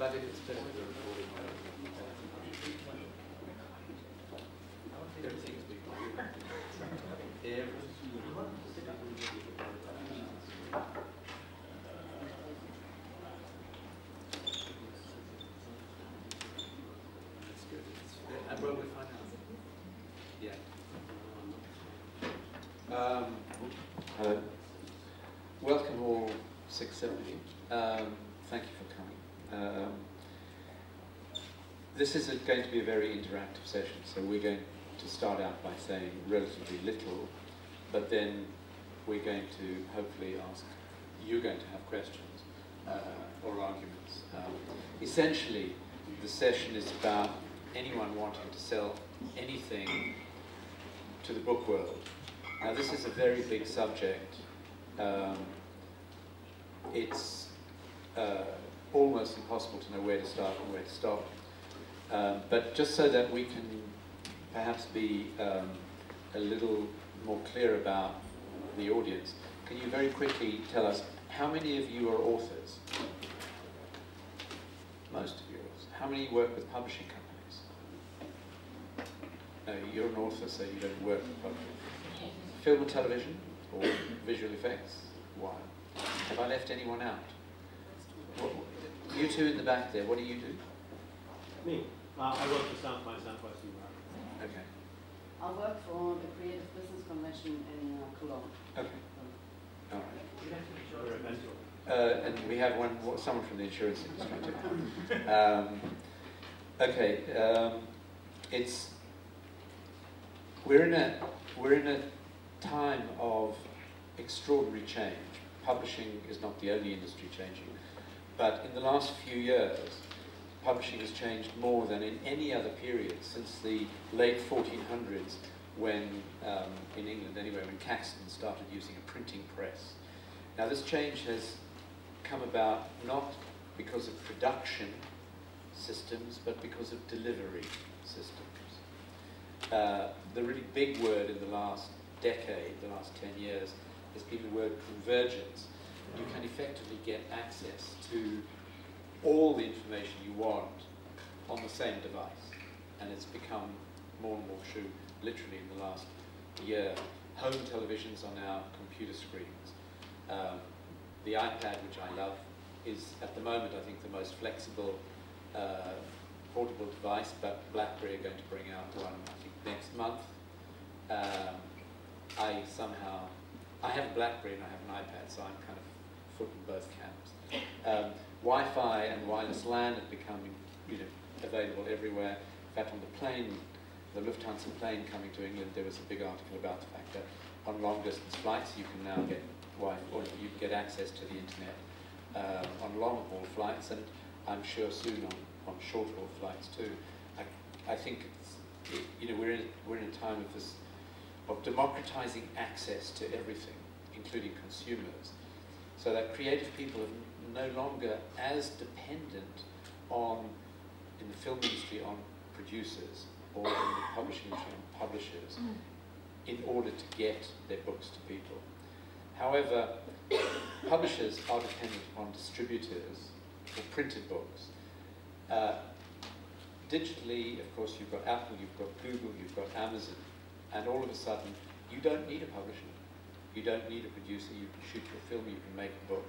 But if it's better than the recording, everything's big. That's good. And where we find out? Yeah. Welcome all 670. Thank you for coming. This is going to be a very interactive session, so we're going to start out by saying relatively little, but then we're going to hopefully ask, you're going to have questions or arguments. Essentially, the session is about anyone wanting to sell anything to the book world. Now, this is a very big subject. It's almost impossible to know where to start and where to stop. But just so that we can perhaps be a little more clear about the audience, can you very quickly tell us how many of you are authors? Most of you are authors. How many work with publishing companies? No, you're an author, so you don't work with publishing. Film and television or visual effects? Why? Have I left anyone out? You two in the back there, what do you do? Me. I work for Southwest Environment. Okay. I work for the Creative Business Convention in Cologne. Okay. All right. We're a And we have someone from the insurance industry too. Okay. We're in a time of extraordinary change. Publishing is not the only industry changing, but in the last few years, publishing has changed more than in any other period since the late 1400s, when, in England anyway, when Caxton started using a printing press. Now, this change has come about not because of production systems, but because of delivery systems. The really big word in the last decade, the last 10 years, has been the word convergence. You can effectively get access to all the information you want on the same device. And it's become more and more true, literally in the last year. Home televisions are now computer screens. The iPad, which I love, is at the moment, I think, the most flexible portable device, but BlackBerry are going to bring out one, I think, next month. I have a BlackBerry and I have an iPad, so I'm kind of footing both camps. Wi-Fi and wireless LAN have become available everywhere. In fact, on the plane, the Lufthansa plane coming to England, there was a big article about the fact that on long-distance flights you can now get Wi-Fi, or you can get access to the internet on long-haul flights, and I'm sure soon on short-haul flights too. I think we're in a time of democratizing access to everything, including consumers, so that creative people are no longer as dependent on, in the film industry, on producers, or in the publishing industry on publishers, in order to get their books to people. However, publishers are dependent on distributors for printed books. Digitally, of course, you've got Apple, you've got Google, you've got Amazon, and all of a sudden, you don't need a publisher. You don't need a producer. You can shoot your film, you can make a book.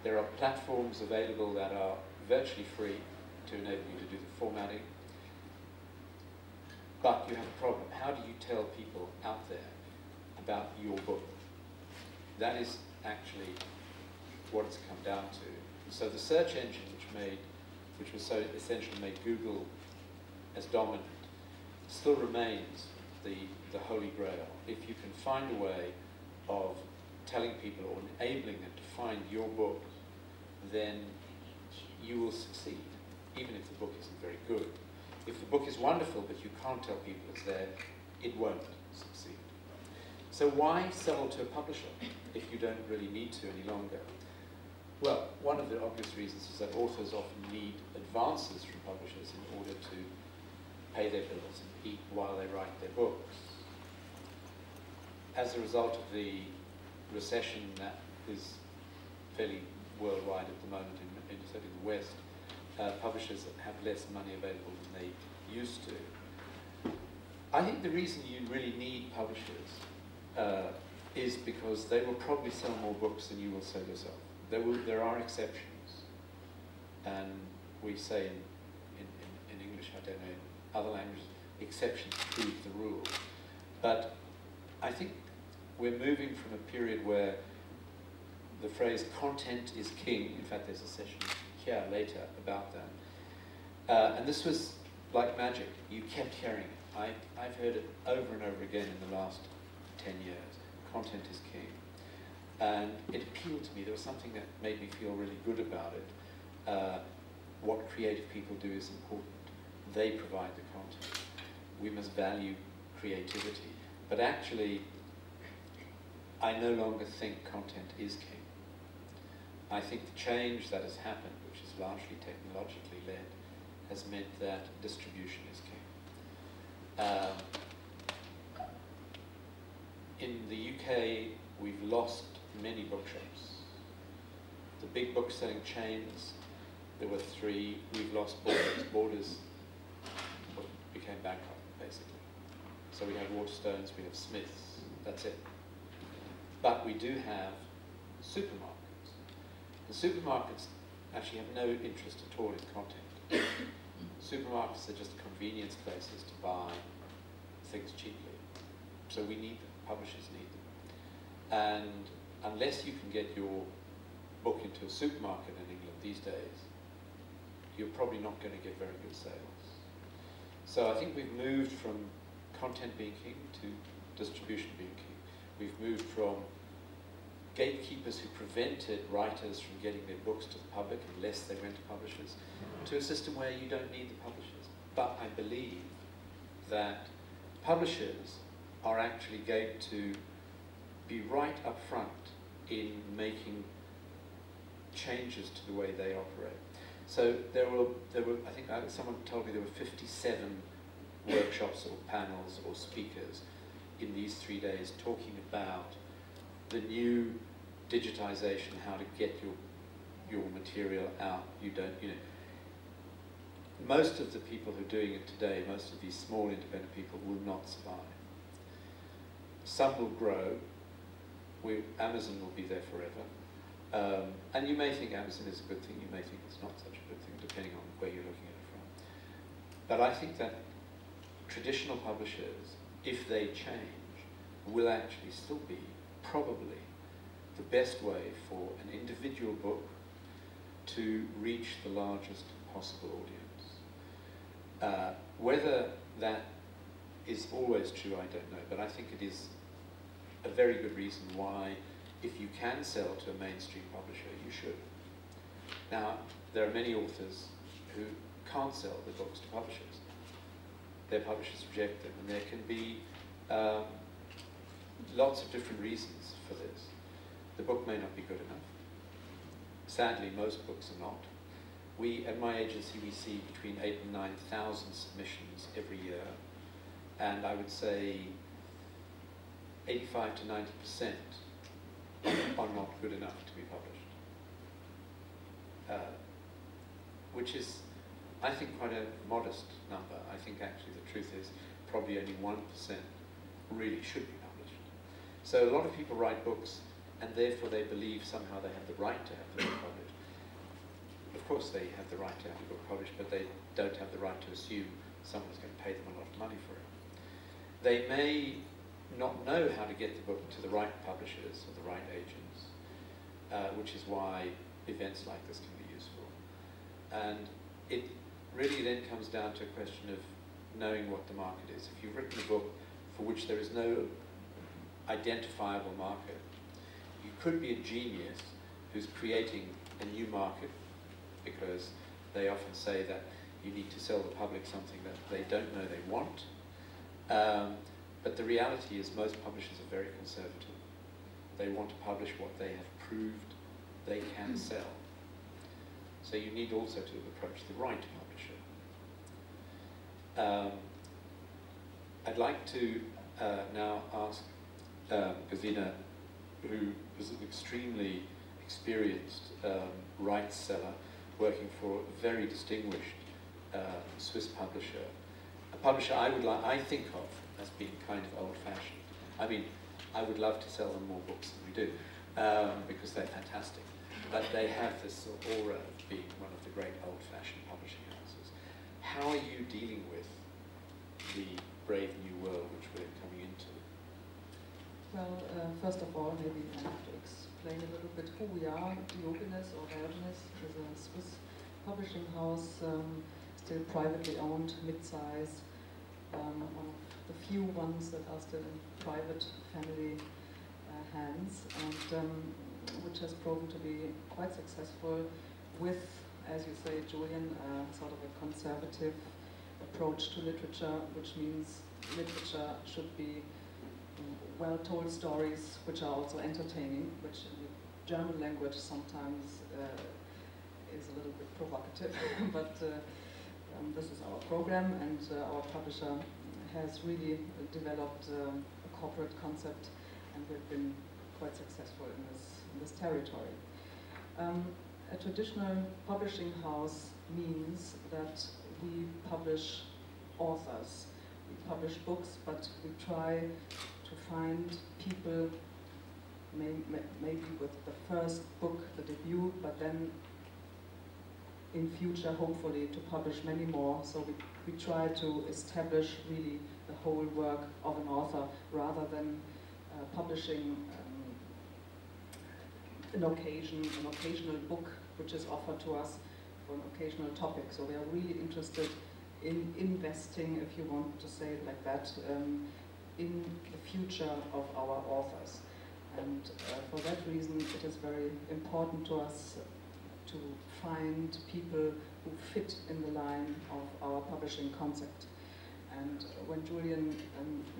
There are platforms available that are virtually free to enable you to do the formatting. But you have a problem. How do you tell people out there about your book? That is actually what it's come down to. So the search engine which was so essential, made Google as dominant, still remains the holy grail. If you can find a way of telling people or enabling them to find your book, then you will succeed, even if the book isn't very good. If the book is wonderful, but you can't tell people it's there, it won't succeed. So why sell to a publisher if you don't really need to any longer? Well, one of the obvious reasons is that authors often need advances from publishers in order to pay their bills and eat while they write their books. As a result of the recession that is fairly worldwide at the moment, certainly in the West, publishers have less money available than they used to. I think the reason you really need publishers is because they will probably sell more books than you will sell yourself. There are exceptions, and we say in English, I don't know, in other languages, exceptions prove the rule. But I think we're moving from a period where the phrase content is king, in fact there's a session here later about that, and this was like magic. You kept hearing it. I've heard it over and over again in the last 10 years. Content is king. And it appealed to me. There was something that made me feel really good about it. What creative people do is important. They provide the content. We must value creativity. But actually, I no longer think content is king. I think the change that has happened, which is largely technologically led, has meant that distribution is king. In the UK, we've lost many bookshops. The big book-selling chains, there were 3. We've lost Borders. Borders became bankrupt, basically. So we have Waterstones, we have Smiths, that's it. But we do have supermarkets. The supermarkets actually have no interest at all in content. Supermarkets are just convenience places to buy things cheaply. So we need them, publishers need them. And unless you can get your book into a supermarket in England these days, you're probably not going to get very good sales. So I think we've moved from content being king to distribution being king. We've moved from gatekeepers who prevented writers from getting their books to the public unless they went to publishers, to a system where you don't need the publishers. But I believe that publishers are actually going to be right up front in making changes to the way they operate. So there were I think someone told me there were 57 workshops or panels or speakers in these 3 days talking about the new digitization, how to get your material out. Most of the people who are doing it today, most of these small independent people will not survive. Some will grow. Amazon will be there forever. And you may think Amazon is a good thing, you may think it's not such a good thing, depending on where you're looking at it from. But I think that traditional publishers, if they change, will actually still be probably the best way for an individual book to reach the largest possible audience. Whether that is always true, I don't know, but I think it is a very good reason why, if you can sell to a mainstream publisher, you should. Now, there are many authors who can't sell their books to publishers. Their publishers reject them, and there can be lots of different reasons for this. The book may not be good enough. Sadly, most books are not. At my agency, we see between 8,000 and 9,000 submissions every year, and I would say 85 to 90% are not good enough to be published. Which is, I think, quite a modest number. I think actually the truth is probably only 1% really should be published. So a lot of people write books, and therefore they believe somehow they have the right to have the book published. Of course they have the right to have the book published, but they don't have the right to assume someone's going to pay them a lot of money for it. They may not know how to get the book to the right publishers or the right agents, which is why events like this can be useful. And it really then comes down to a question of knowing what the market is. If you've written a book for which there is no identifiable market, you could be a genius who's creating a new market, because they often say that you need to sell the public something that they don't know they want. But the reality is most publishers are very conservative. They want to publish what they have proved they can sell. So you need also to approach the right publisher. I'd like to now ask Gesine, who is an extremely experienced rights seller, working for a very distinguished Swiss publisher. A publisher I think of as being kind of old-fashioned. I mean, I would love to sell them more books than we do, because they're fantastic. But they have this sort of aura of being one of the great old-fashioned publishing houses. How are you dealing with the brave new world which we're coming into? Well, first of all, maybe I have to explain a little bit who we are. Diogenes or Diogenes is a Swiss publishing house, still privately owned, mid-size, one of the few ones that are still in private family hands, and which has proven to be quite successful with, as you say, Julian, sort of a conservative approach to literature, which means literature should be well-told stories which are also entertaining, which in the German language sometimes is a little bit provocative, but this is our program, and our publisher has really developed a corporate concept, and we've been quite successful in this territory. A traditional publishing house means that we publish authors. We publish books, but we try to find people, maybe with the first book, the debut, but then in future, hopefully, to publish many more. So we try to establish really the whole work of an author, rather than publishing an occasional book which is offered to us for an occasional topic. So we are really interested in investing, if you want to say it like that, in the future of our authors. And for that reason, it is very important to us to find people who fit in the line of our publishing concept. And when Julian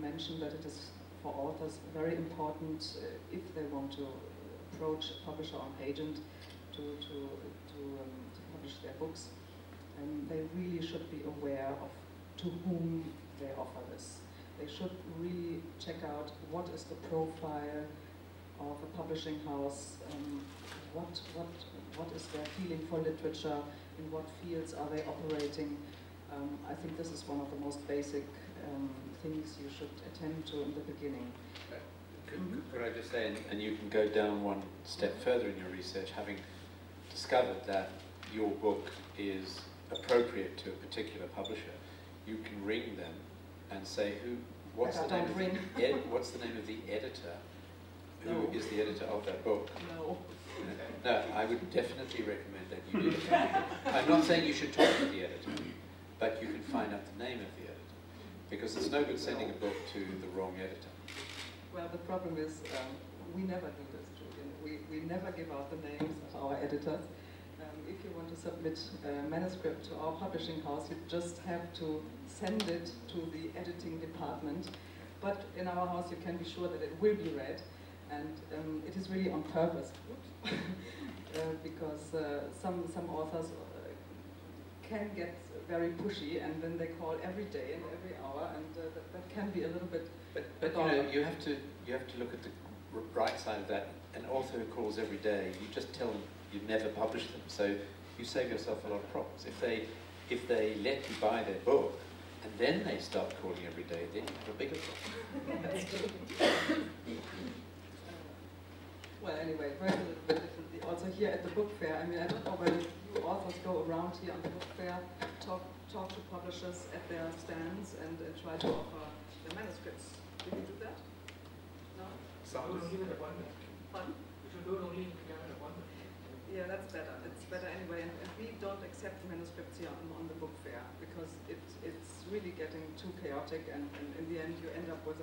mentioned that it is for authors very important, if they want to approach a publisher or an agent to publish their books, they really should be aware of to whom they offer this. They should really check out what is the profile of a publishing house, what is their feeling for literature, in what fields are they operating. I think this is one of the most basic things you should attend to in the beginning. Could I just say, and you can go down one step further in your research, having discovered that your book is appropriate to a particular publisher, you can ring them and say, what's the name of the editor? Who is the editor of that book? No. No, I would definitely recommend that you do it. I'm not saying you should talk to the editor, but you can find out the name of the editor, because it's no good sending a book to the wrong editor. Well, the problem is we never do this, Julian. We never give out the names of our editors. If you want to submit a manuscript to our publishing house, you just have to send it to the editing department. But in our house, you can be sure that it will be read, and it is really on purpose, because some authors can get very pushy, and then they call every day and every hour, and that can be a little bit. But you know, you have to look at the right side of that. An author who calls every day, you just tell them you never publish them, so you save yourself a lot of problems. If they let you buy their book and then they start calling every day, then you have a bigger problem. Well, anyway, it works a little bit differently. Also here at the book fair, I mean, I don't know whether you authors go around here on the book fair, talk to publishers at their stands and try to offer their manuscripts. Did you do that? No? Pardon? We should do it only if we have an appointment. Yeah, that's better. It's better anyway. And we don't accept manuscripts here on the book fair, because it's really getting too chaotic, and in the end you end up with a